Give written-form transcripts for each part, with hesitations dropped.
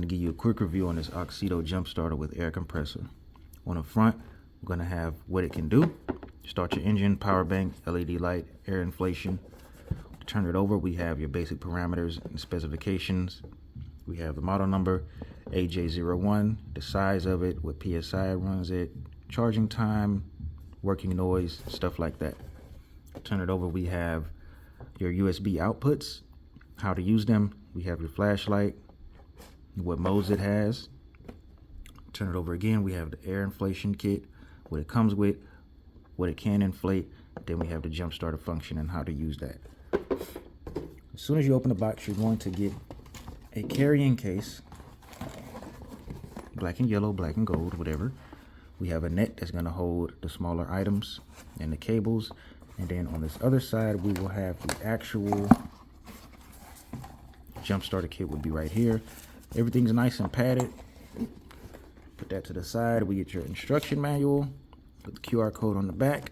give you a quick review on this Auxito Jump starter with air compressor. On the front, we're going to have what it can do. Start your engine, power bank, LED light, air inflation. To turn it over, we have your basic parameters and specifications. We have the model number, AJ01, the size of it, what PSI runs it, charging time, working noise, stuff like that. Turn it over, we have your USB outputs, how to use them. We have your flashlight, what modes it has. Turn it over again, we have the air inflation kit, what it comes with, what it can inflate. Then we have the jump starter function and how to use that. As soon as you open the box, you're going to get a carrying case, black and yellow, black and gold, whatever. We have a net that's going to hold the smaller items and the cables. And then on this other side, we will have the actual jump starter kit would be right here. Everything's nice and padded. Put that to the side. We get your instruction manual with the QR code on the back.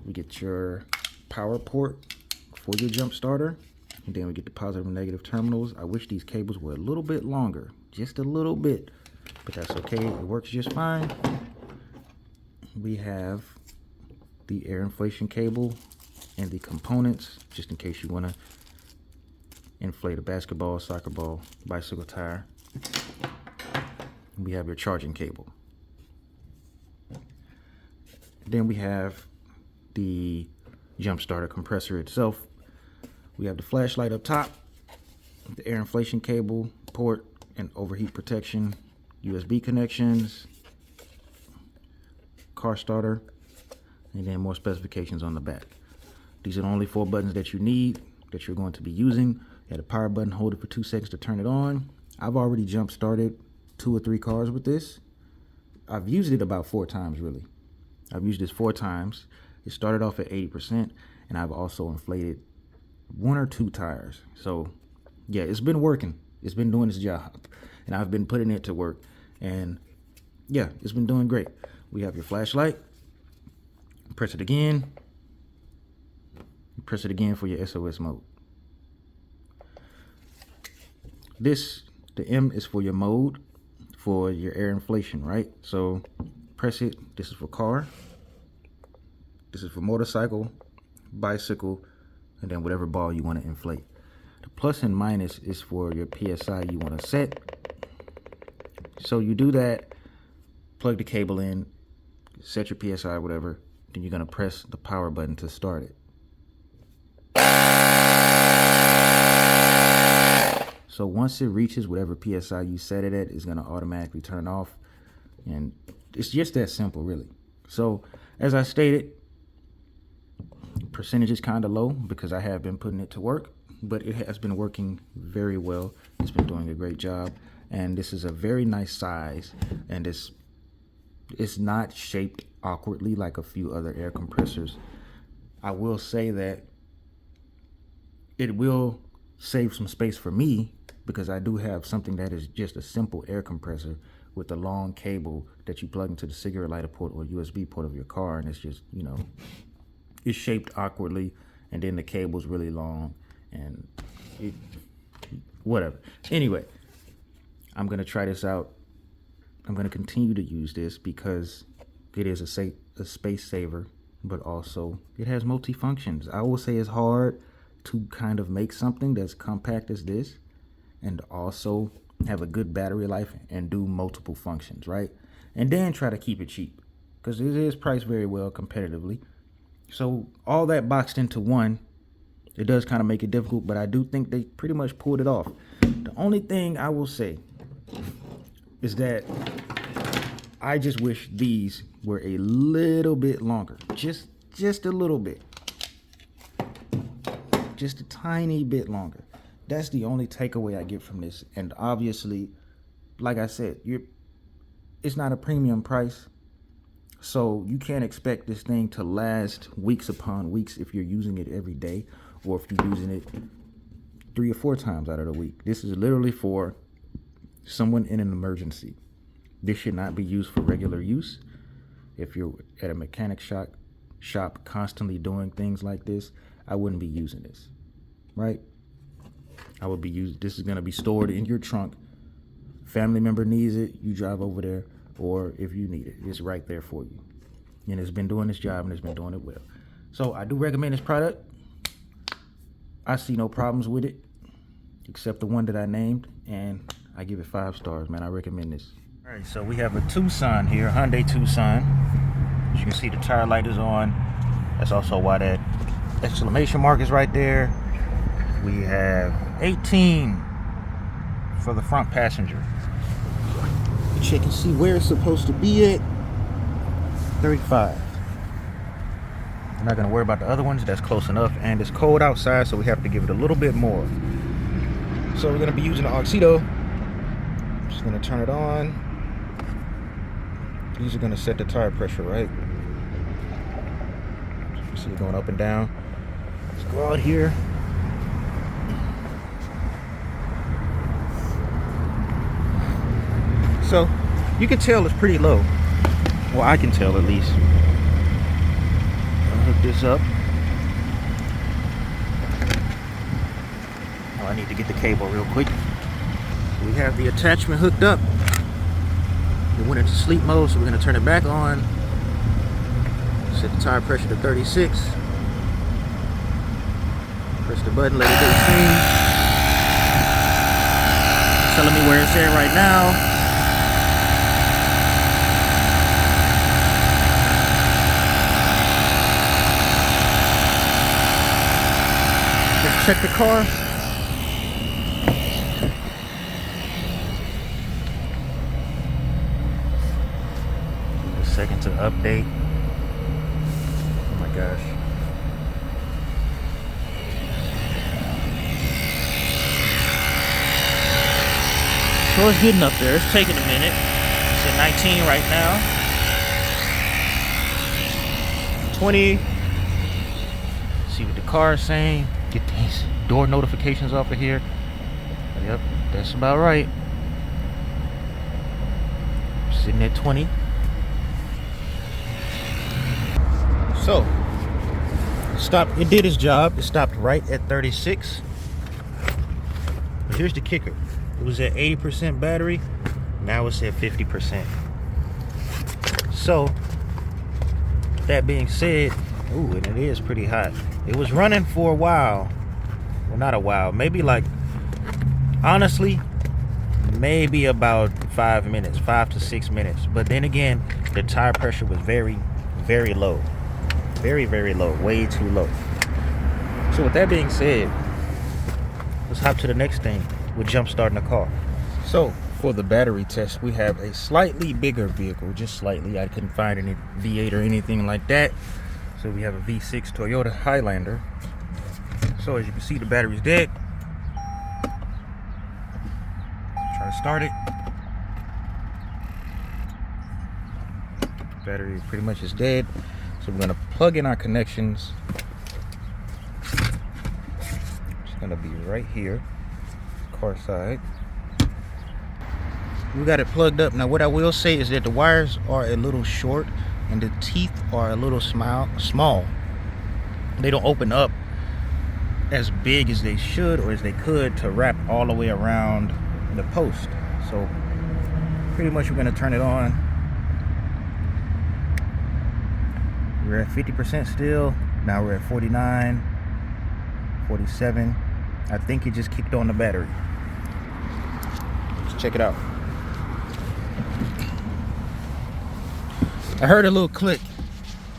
We get your power port for your jump starter. And then we get the positive and negative terminals. I wish these cables were a little bit longer, just a little bit, but that's okay. It works just fine. We have the air inflation cable and the components, just in case you want to inflate a basketball, soccer ball, bicycle tire. We have your charging cable. Then we have the jump starter compressor itself. We have the flashlight up top, the air inflation cable, port and overheat protection, USB connections, car starter, and then more specifications on the back. These are the only 4 buttons that you need that you're going to be using. You have a power button, hold it for 2 seconds to turn it on. I've already jump started 2 or 3 cars with this. I've used it about 4 times really. I've used this 4 times. It started off at 80%, and I've also inflated 1 or 2 tires. So yeah, it's been working. It's been doing its job, and I've been putting it to work, and yeah, it's been doing great. We have your flashlight. Press it again. Press it again for your SOS mode. The M is for your mode, for your air inflation, right? So press it. This is for car. This is for motorcycle, bicycle, and then whatever ball you want to inflate. The plus and minus is for your PSI you want to set. So you do that, plug the cable in, set your PSI, whatever, then you're going to press the power button to start it. So once it reaches whatever PSI you set it at, it's going to automatically turn off. And it's just that simple, really. So as I stated, percentage is kind of low because I have been putting it to work, but it has been working very well. It's been doing a great job, and this is a very nice size, and it's not shaped awkwardly like a few other air compressors. I will say that it will save some space for me because I do have something that is just a simple air compressor with a long cable that you plug into the cigarette lighter port or USB port of your car, and it's just, you know, it's shaped awkwardly, and then the cable's really long, and whatever. Anyway, I'm gonna try this out. I'm gonna continue to use this because it is a space saver, but also it has multi-functions. I will say it's hard to kind of make something that's compact as this and also have a good battery life and do multiple functions, right? And then try to keep it cheap because it is priced very well competitively. So all that boxed into one, it does kind of make it difficult, but I do think they pretty much pulled it off. The only thing I will say is that I just wish these were a little bit longer, just a little bit, just a tiny bit longer. That's the only takeaway I get from this. And obviously, like I said, it's not a premium price. So you can't expect this thing to last weeks upon weeks if you're using it every day or if you're using it 3 or 4 times out of the week. This is literally for someone in an emergency. This should not be used for regular use. If you're at a mechanic shop constantly doing things like this, I wouldn't be using this, right? This is gonna be stored in your trunk. Family member needs it, you drive over there, or if you need it, it's right there for you. And it's been doing its job and it's been doing it well. So I do recommend this product. I see no problems with it, except the one that I named, and I give it 5 stars, man. I recommend this. All right, so we have a Tucson here, Hyundai Tucson. As you can see, the tire light is on. That's also why that exclamation mark is right there. We have 18 for the front passenger. Check and see where it's supposed to be at. 35. I'm not gonna worry about the other ones. That's close enough, and it's cold outside, so we have to give it a little bit more. So we're gonna be using the Auxito. I'm just gonna turn it on. These are gonna set the tire pressure, right? You see it going up and down. Let's go out here. So you can tell it's pretty low. Well, I can tell at least. I'll hook this up. Oh, I need to get the cable real quick. We have the attachment hooked up. It went into sleep mode, so we're gonna turn it back on. Set the tire pressure to 36. Press the button, let it do its thing. It's telling me where it's at right now. Let's check the car. Give it a second to update. Oh my gosh. So it's getting up there. It's taking a minute. It's at 19 right now. 20. See what the car is saying. Get these door notifications off of here. Yep, that's about right. Sitting at 20. So, it did its job. It stopped right at 36. But here's the kicker. It was at 80% battery. Now it's at 50%. So, that being said, ooh, and it is pretty hot. It was running for a while. Well, not a while. Maybe like, honestly, maybe about 5 minutes, 5 to 6 minutes. But then again, the tire pressure was very, very low. Very, very low. Way too low. So with that being said, let's hop to the next thing with jump starting the car. So for the battery test, we have a slightly bigger vehicle, just slightly. I couldn't find any V8 or anything like that. So we have a V6 Toyota Highlander. So as you can see, the battery's dead. Try to start it. Battery pretty much is dead. So we're gonna plug in our connections. It's gonna be right here, car side. We got it plugged up. Now what I will say is that the wires are a little short and the teeth are a little small. They don't open up as big as they should or as they could to wrap all the way around the post. So pretty much we're gonna turn it on. We're at 50% still. Now we're at 49, 47. I think it just kicked on the battery. Let's check it out. I heard a little click.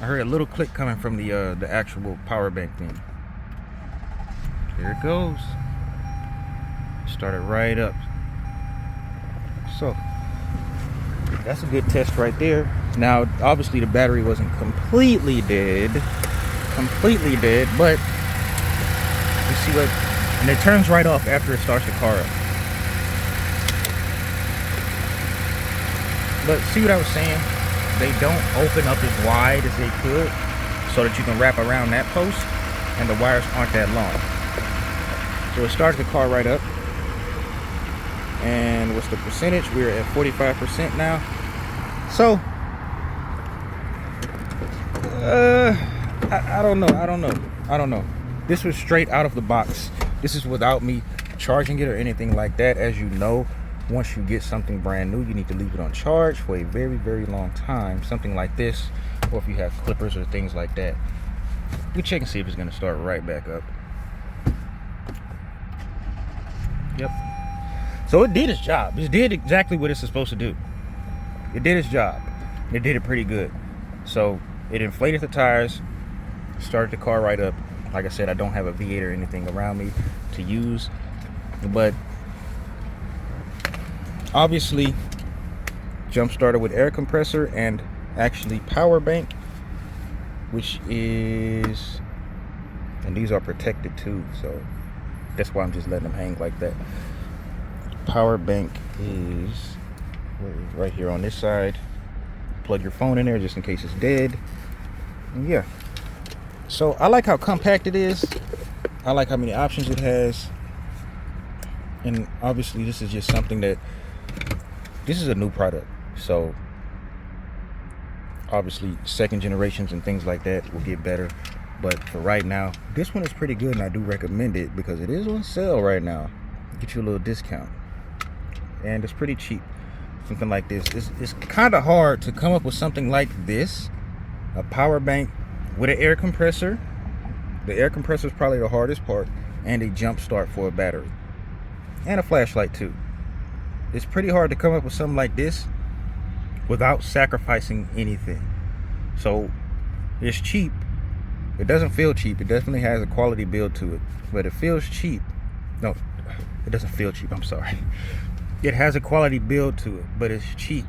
I heard a little click coming from the actual power bank thing. There it goes. Started right up. So that's a good test right there. Now obviously the battery wasn't completely dead, but you see what, and it turns right off after it starts the car up. But see what I was saying? They don't open up as wide as they could so that you can wrap around that post, and the wires aren't that long. So it started the car right up. And what's the percentage? We're at 45% now. So I don't know. This was straight out of the box. This is without me charging it or anything like that. As you know, once you get something brand new, you need to leave it on charge for a very, very long time. Something like this, or if you have clippers or things like that. We check and see if it's going to start right back up. Yep. So it did its job. It did exactly what it's supposed to do. It did its job. It did it pretty good. So it inflated the tires, started the car right up. Like I said, I don't have a V8 or anything around me to use, but obviously jump started with air compressor and actually power bank, which is, and these are protected too, so that's why I'm just letting them hang like that. Power bank is right here on this side. Plug your phone in there just in case it's dead. And yeah, so I like how compact it is. I like how many options it has. And obviously this is just something that, this is a new product, so obviously second generations and things like that will get better, but for right now this one is pretty good, and I do recommend it because it is on sale right now. Get you a little discount, and it's pretty cheap. Something like this, it's kind of hard to come up with something like this, a power bank with an air compressor. The air compressor is probably the hardest part, and a jump start for a battery and a flashlight too. It's pretty hard to come up with something like this without sacrificing anything. So it's cheap. It doesn't feel cheap. It definitely has a quality build to it, but it feels cheap. No, it doesn't feel cheap, I'm sorry. It has a quality build to it, but it's cheap.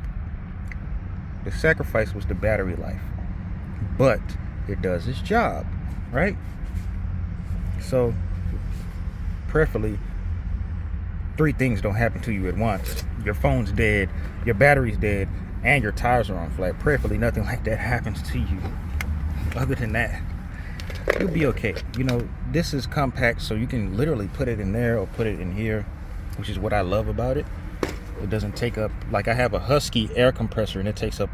The sacrifice was the battery life, but it does its job, right? So preferably 3 things don't happen to you at once. Your phone's dead, your battery's dead, and your tires are on flat. Preferably nothing like that happens to you. Other than that, you'll be okay. You know, this is compact, so you can literally put it in there or put it in here, which is what I love about it. It doesn't take up, like I have a Husky air compressor, and it takes up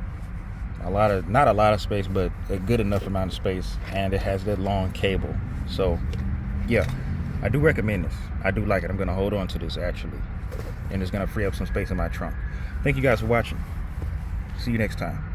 a lot of, not a lot of space, but a good enough amount of space, and it has that long cable. So yeah, I do recommend this. I do like it. I'm gonna hold on to this actually, and it's gonna free up some space in my trunk. Thank you guys for watching. See you next time.